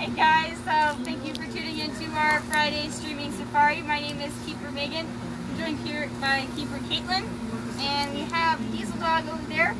Hey guys, thank you for tuning into our Friday streaming safari. My name is Keeper Megan. I'm joined here by Keeper Caitlin, and we have Diesel Dog over there.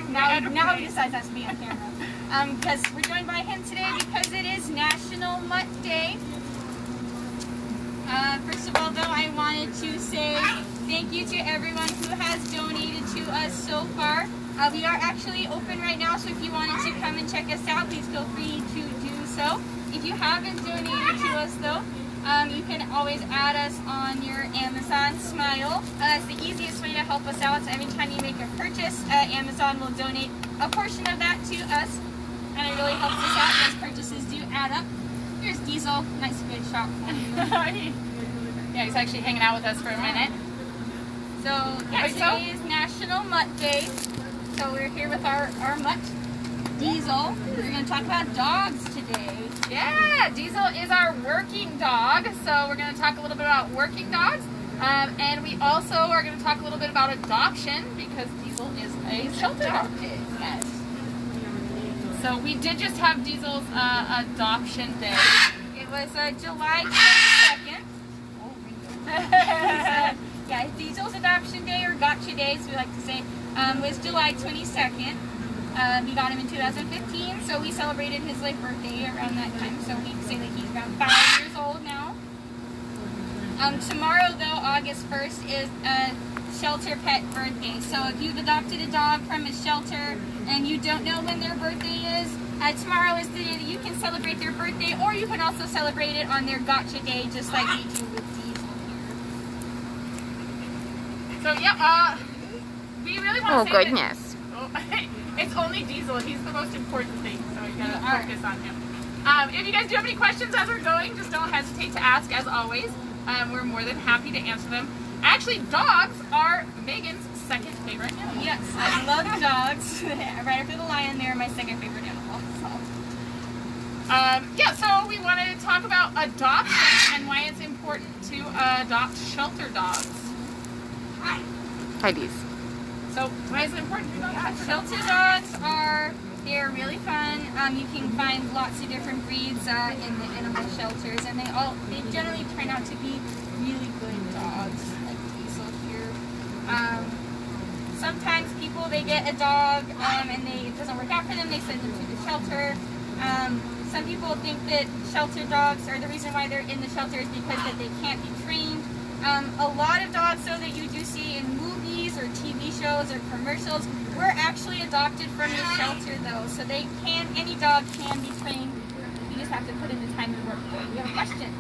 Now he decides not to be on camera. Because we're joined by him today because it is National Mutt Day. First of all, though, I wanted to say thank you to everyone who has donated to us so far. We are actually open right now, so if you wanted to come and check us out, please feel free to do so. If you haven't donated to us, though, you can always add us on your Amazon Smile. That's the easiest way to help us out. So every time you make a purchase, Amazon will donate a portion of that to us, and it really helps us out. Those purchases do add up. Here's Diesel. Nice good shot for you. Yeah, he's actually hanging out with us for a minute. So, yeah, today is National Mutt Day. So we're here with our mutt, Diesel. We're going to talk about dogs today. Yeah, Diesel is our working dog. So we're going to talk a little bit about working dogs. And we also are going to talk a little bit about adoption because Diesel is a shelter dog. Yes. So we did just have Diesel's adoption day. It was July 22nd. Yeah, Diesel's adoption day, or gotcha day, as we like to say, was July 22nd. We got him in 2015, so we celebrated his birthday around that time. So we say that he's around 5 years old now. Tomorrow, though, August 1st, is shelter pet birthday. So if you've adopted a dog from a shelter and you don't know when their birthday is, tomorrow is the day that you can celebrate their birthday, or you can also celebrate it on their gotcha day, just like we do with Diesel here. So yeah, we really want to say goodness. It's only Diesel. He's the most important thing, so you gotta focus on him. If you guys do have any questions as we're going, just don't hesitate to ask, as always. We're more than happy to answer them. Actually, dogs are Megan's second favorite animal. Yes, I love dogs. Right after the lion, they're my second favorite animal. So. Yeah, so we wanted to talk about adoption and why it's important to adopt shelter dogs. Hi, Dees. So why is it important to adopt Shelter dogs they're really fun. You can find lots of different breeds in the animal shelters, and they generally turn out to be really good dogs, like Diesel here. Sometimes people, they get a dog and it doesn't work out for them, they send them to the shelter. Some people think that shelter dogs are the reason why they're in the shelter is because that they can't be trained. A lot of dogs, though, that you do see in movies or TV shows or commercials were actually adopted from the shelter, though. So any dog can be trained. You just have to put in the time to work for it. You have a question?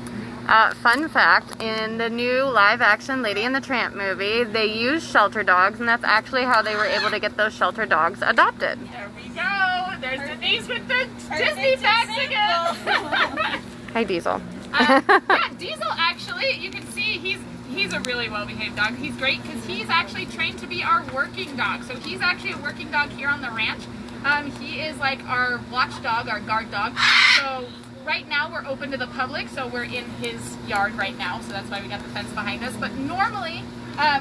Fun fact, in the new live-action Lady and the Tramp movie, they use shelter dogs, and that's actually how they were able to get those shelter dogs adopted. There we go. There's Denise with the Disney facts again. Hi, Diesel. Yeah, Diesel, actually, you can see he's a really well-behaved dog. He's great because he's actually trained to be our working dog. So he's actually a working dog here on the ranch. He is like our watchdog, our guard dog. So right now we're open to the public, so we're in his yard right now. So that's why we got the fence behind us. But normally,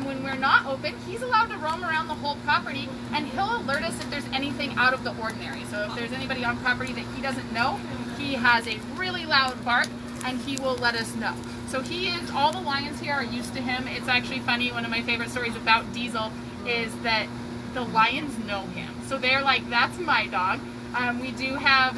when we're not open, he's allowed to roam around the whole property, and he'll alert us if there's anything out of the ordinary. So if there's anybody on property that he doesn't know, he has a really loud bark, and he will let us know. So all the lions here are used to him. It's actually funny, one of my favorite stories about Diesel is that the lions know him. So they're like, that's my dog. We have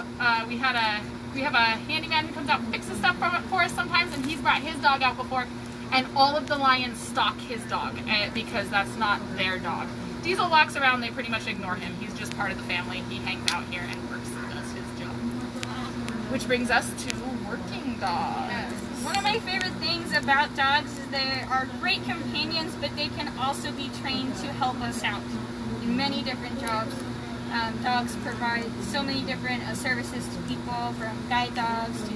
a handyman who comes out and fixes stuff for us sometimes, and he's brought his dog out before, and all of the lions stalk his dog because that's not their dog. Diesel walks around, they pretty much ignore him. He's just part of the family. He hangs out here and works and does his job. Which brings us to working dogs. Yes. One of my favorite things about dogs is they are great companions, but they can also be trained to help us out in many different jobs. Dogs provide so many different services to people, from guide dogs to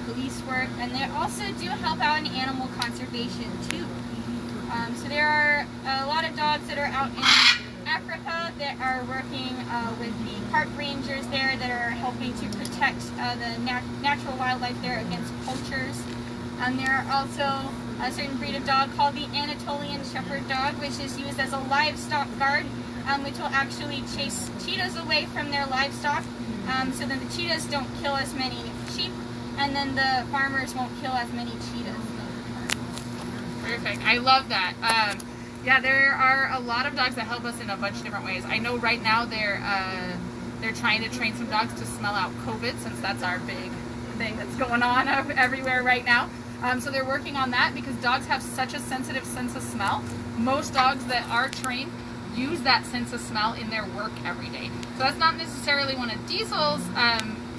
police work, and they also do help out in animal conservation too. So there are a lot of dogs that are out in Africa that are working with the park rangers there that are helping to protect the natural wildlife there against poachers. There are also a certain breed of dog called the Anatolian Shepherd dog, which is used as a livestock guard, which will actually chase cheetahs away from their livestock. so then the cheetahs don't kill as many sheep, and then the farmers won't kill as many cheetahs. Perfect. I love that. Yeah, there are a lot of dogs that help us in a bunch of different ways. I know right now they're trying to train some dogs to smell out COVID, since that's our big thing that's going on everywhere right now. So they're working on that because dogs have such a sensitive sense of smell. Most dogs that are trained use that sense of smell in their work every day. So that's not necessarily one of Diesel's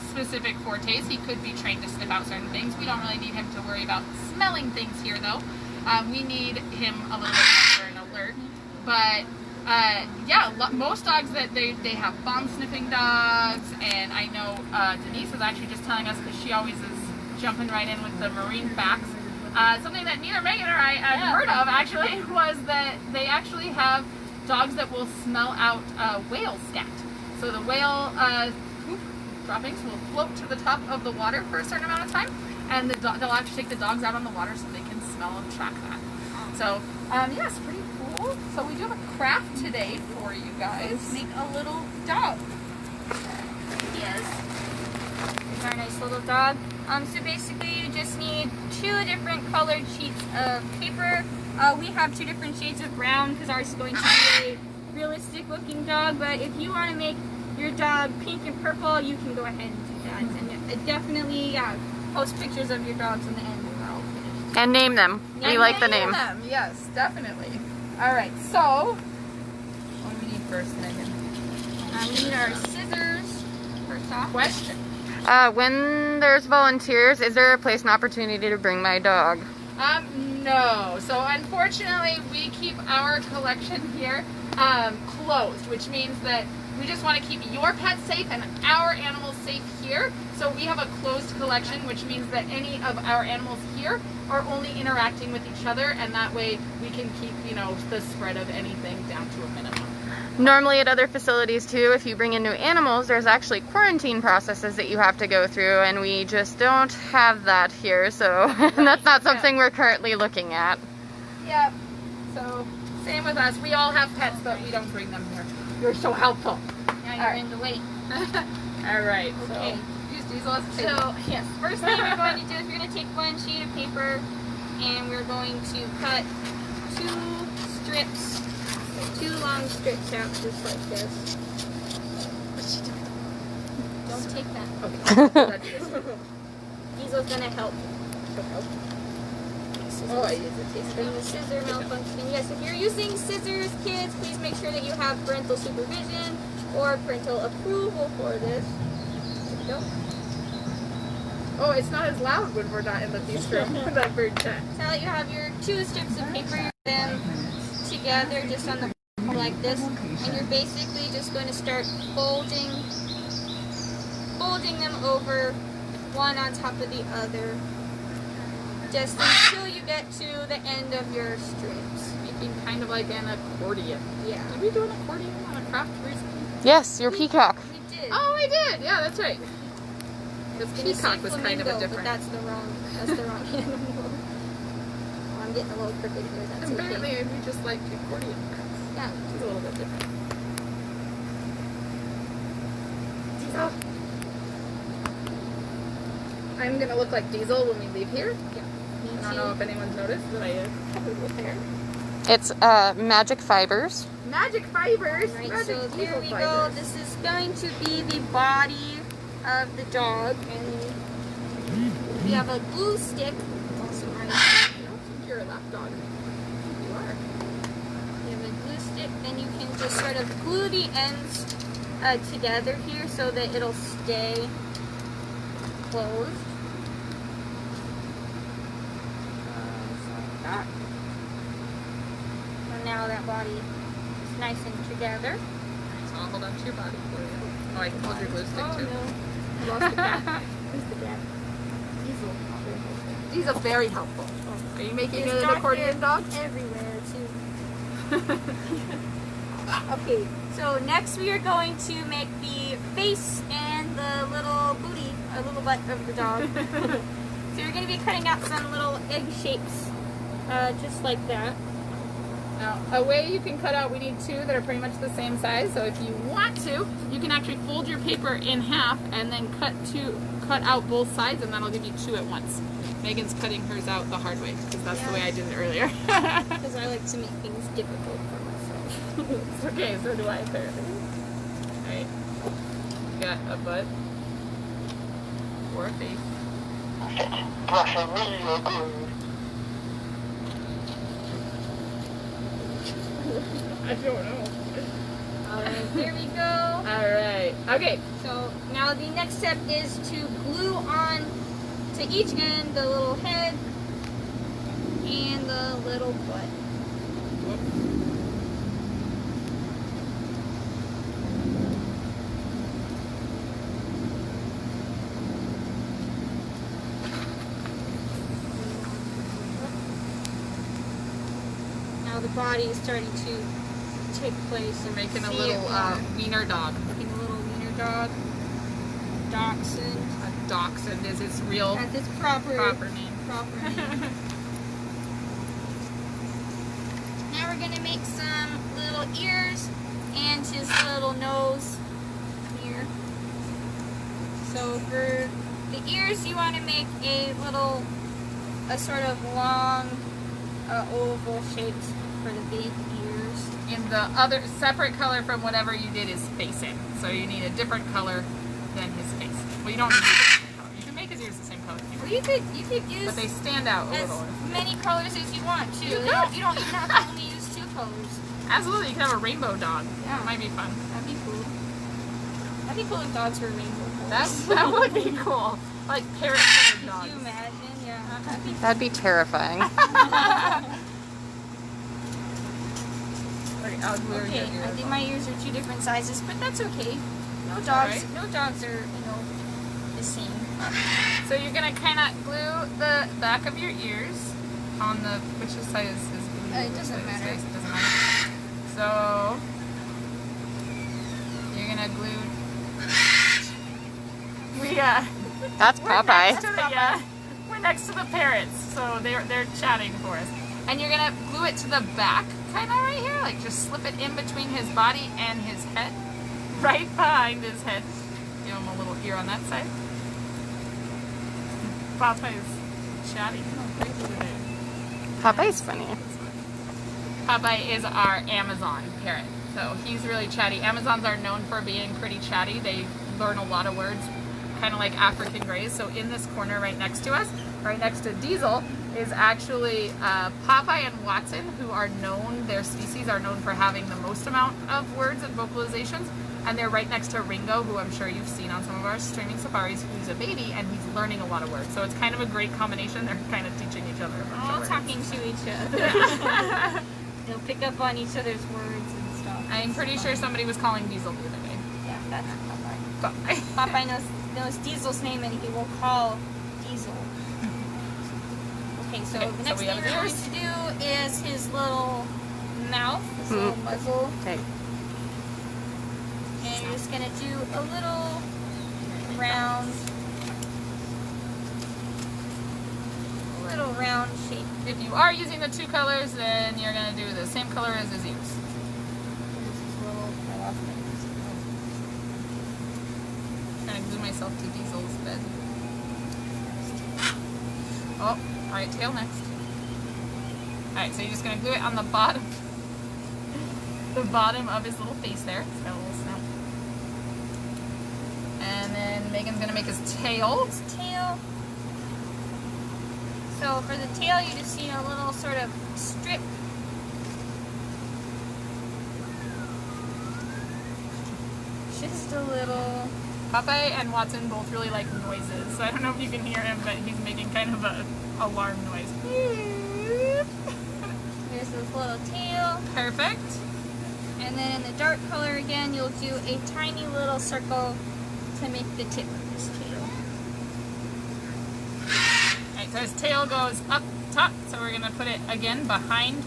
specific fortes. He could be trained to sniff out certain things. We don't really need him to worry about smelling things here though. We need him a little bit more for an alert. But yeah, most dogs that they have bomb sniffing dogs, and I know Denise was actually just telling us, because she always is jumping right in with the marine facts. Something that neither Megan or I had heard of actually was that they actually have dogs that will smell out whale scat. So the whale poop droppings will float to the top of the water for a certain amount of time, and they'll actually take the dogs out on the water so they can smell and track that. So yeah, it's pretty cool. So we do have a craft today for you guys. Let's make a little dog. Yes. Here's our nice little dog. So basically you just need 2 different colored sheets of paper. We have 2 different shades of brown because ours is going to be a realistic looking dog, but if you want to make your dog pink and purple, you can go ahead and do that. And definitely post pictures of your dogs in the end when we're all finished. And name them. We like the name. Them. Yes, definitely. All right, so what do we need first, Megan? We need our scissors first off. Question. When there's volunteers, is there a place and opportunity to bring my dog? No. So unfortunately, we keep our collection here closed, which means that we just want to keep your pets safe and our animals safe here. So we have a closed collection, which means that any of our animals here are only interacting with each other, and that way we can keep, you know, the spread of anything down to a minimum. Normally at other facilities too, if you bring in new animals, there's actually quarantine processes that you have to go through, and we just don't have that here, so that's not something we're currently looking at. Yep. So same with us. We all have pets, but we don't bring them here. You're so helpful. Now you're in the way. All right. Okay. So use Diesel as a So table. yes, first thing we're going to do is we're going to take 1 sheet of paper and we're going to cut 2 strips, 2 long strips out just like this. What's she doing? Don't take that. Okay. Diesel's going to help. Oh, I use it. Bring the scissor malfunction. Yes, if you're using scissors, kids, please make sure that you have parental supervision or parental approval for this. There we go. Oh, it's not as loud when we're not in the feast room with that bird chat. Now that you have your 2 strips of paper, them together just on the like this, and you're basically just going to start folding them over one on top of the other, just until you get to the end of your strips. Making kind of like an accordion. Yeah. Did we do an accordion on a craft recently? Yes, your peacock. We did. Oh, we did. Yeah, that's right. The I was gonna peacock say was kind of a flamingo, different. But that's the wrong animal. Oh, I'm getting a little crooked here. That's Apparently, okay. we just like accordion crafts. Yeah. It's a little bit different. I'm gonna look like Diesel when we leave here. Yeah. I don't know if anyone's noticed that I have covered with hair. It's magic fibers. Magic fibers. Right, Magic so Diesel here we go. fibers. This is going to be the body of the dog, and we have a glue stick. Also right here. I don't think you're a lap dog. You are. You have a glue stick, and you can just sort of glue the ends together here so that it'll stay closed. Like that. And now that body is nice and together. So I'll hold on to your body for you. Oh, I can hold your glue stick Oh too. no. I lost the cat. Who's the cat? Diesel. Diesel's very helpful. Are you making It's an got accordion dog? everywhere too. Okay, so next we are going to make the face and the little booty, a little butt of the dog. So you're going to be cutting out some little egg shapes, just like that. Now, a way you can cut out, we need two that are pretty much the same size. So if you want to, you can actually fold your paper in half and then cut out both sides, and that'll give you two at once. Megan's cutting hers out the hard way because that's the way I did it earlier. Because I like to make things difficult for myself. It's okay, so do I apparently. Alright. You got a butt. Or a face. I don't know. Alright, there we go. Alright. Okay. So now the next step is to glue on to each end the little head and the little butt. Now the body is starting to take place. We're making a See little it, wiener dog. making a little wiener dog. Dachshund. A dachshund is its real That's its proper name. proper name. Now we're gonna make some little ears and his little nose here. So for the ears, you want to make a sort of long oval shaped for the big ears. In the other separate color from whatever you did is facing. So you need a different color than his face. Well, you don't need the same color. You can make his ears the same color. Well, you could use But they stand out a as little. many colors as you want too. You You don't even have to only use two colors. Absolutely, you can have a rainbow dog. Yeah. It might be fun. That'd be cool. That'd be cool if dogs were rainbow colors. That would be cool. Like parrot colored Could dogs. you imagine? Yeah, that'd be That'd be terrifying. Okay, I'll glue okay. your ear I as think well. my ears are two different sizes, but that's okay. No dogs. alright. No dogs are the same. So you're gonna kind of glue the back of your ears on the which side is glue? It doesn't matter. It doesn't matter. So you're gonna glue. That's We're next Popeye. to the we're next to the parrots, so they're chatting for us. And you're gonna glue it to the back, kind of right here, like just slip it in between his body and his head, right behind his head. Give him a little ear on that side. Popeye's chatting. Popeye's funny. Popeye is our Amazon parrot, so he's really chatty. Amazons are known for being pretty chatty. They learn a lot of words, kind of like African Greys. So in this corner right next to us, right next to Diesel, is actually Popeye and Watson, who are known, their species are known for having the most amount of words and vocalizations. And they're right next to Ringo, who I'm sure you've seen on some of our streaming safaris, who's a baby, and he's learning a lot of words. So it's kind of a great combination. They're kind of teaching each other a bunch All of words. talking to each other. They'll pick up on each other's words and stuff. I'm pretty sure somebody was calling Diesel the other day. Yeah, that's Popeye. Popeye. Popeye knows Diesel's name and he will call Diesel. Okay, so Okay, the so next we thing have we're going ears. to do is his little mouth, his little muzzle. Okay. And you're just going to do a little round shape. If you are using the two colors, then you're going to do the same color as his ears. Trying to glue myself to Diesel's bed. Oh, alright, tail next. Alright, so you're just going to glue it on the bottom. The bottom of his little face there. It's got a little snap. And then Megan's going to make his tail. His tail. So for the tail, you just see a little sort of strip. Just a little. Popeye and Watson both really like noises. So I don't know if you can hear him, but he's making kind of a alarm noise. There's this little tail. Perfect. And then in the dark color again, you'll do a tiny little circle to make the tip of his tail. Alright, so his tail goes up top, so we're going to put it again behind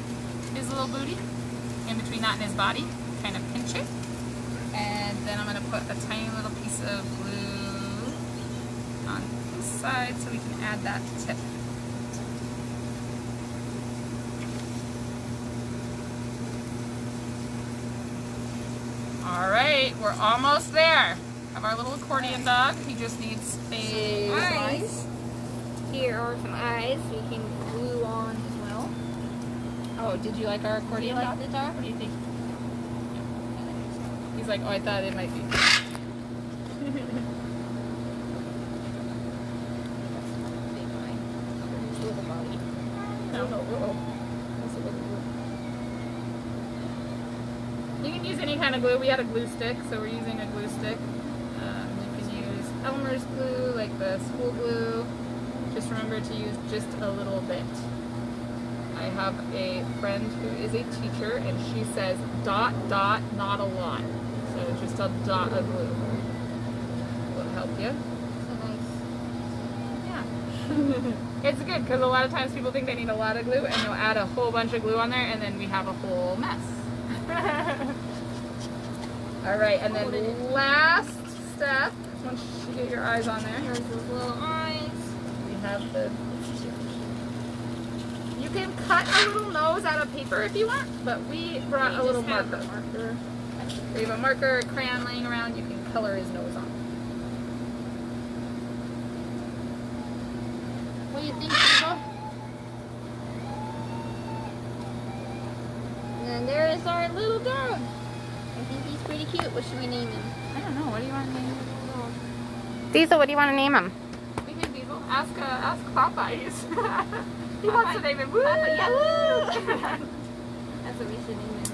his little booty, in between that and his body. Kind of pinch it. And then I'm going to put a tiny little piece of glue on this side so we can add that tip. we're almost there. Have our little accordion dog. He just needs a Eyes. Here are some eyes we can glue on as well. Oh, did you like our accordion dog? the dog? What do you think? He's like, oh, I thought it might be. You can use any kind of glue. We had a glue stick, so we're using a glue stick. You can use Elmer's glue, like the school glue. Just remember to use just a little bit. I have a friend who is a teacher, and she says dot, dot, not a lot. So just a dot of glue will help you. So nice. Yeah. It's good because a lot of times people think they need a lot of glue, and you'll add a whole bunch of glue on there, and then we have a whole mess. All right, and then last step, once you get your eyes on there, Here's those little eyes. we have the. You can cut a little nose out of paper if you want, but we brought a little marker. We have a marker, a crayon laying around. You can color his nose on. What do you think, people? And there is our little dog. I think he's pretty cute. What should we name him? I don't know. What do you want to name him? Diesel, what do you want to name him? We can Diesel. Ask Popeye. He wants to name him. Woo! Popeye, yeah, woo! That's what we should name him.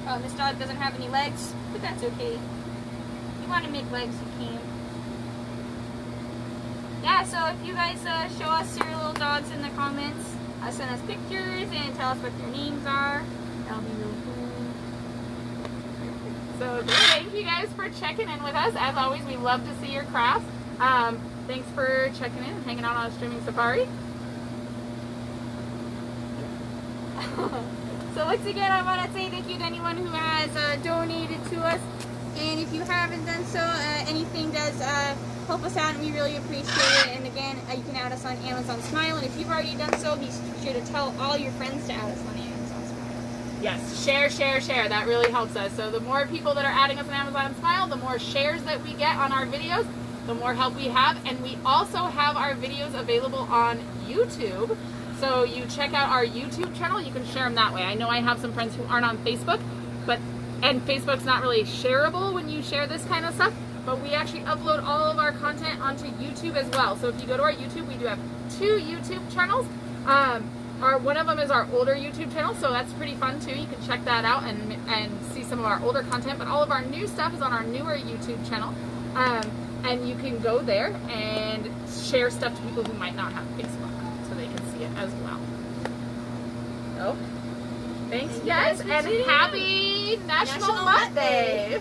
Oh, this dog doesn't have any legs, but that's okay. If you want to make legs, you can. Yeah, so if you guys show us your little dogs in the comments, send us pictures and tell us what their names are. That'll be really cool. So thank you guys for checking in with us. As always, we love to see your crafts. Thanks for checking in and hanging out on a streaming safari. So once again, I want to say thank you to anyone who has donated to us. And if you haven't done so, anything does help us out, and we really appreciate it. And again, you can add us on Amazon Smile. And if you've already done so, be sure to tell all your friends to add us on Amazon Smile. Yes, share, share, share. That really helps us. So the more people that are adding us on Amazon Smile, the more shares that we get on our videos, the more help we have. And we also have our videos available on YouTube. So you check out our YouTube channel, you can share them that way. I know I have some friends who aren't on Facebook, and Facebook's not really shareable when you share this kind of stuff, but we actually upload all of our content onto YouTube as well. So if you go to our YouTube, we do have 2 YouTube channels. One of them is our older YouTube channel, so that's pretty fun too. You can check that out and see some of our older content, but all of our new stuff is on our newer YouTube channel. And you can go there and share stuff to people who might not have Facebook, so they can see it as well. So, thanks guys, and happy National Mutt Day!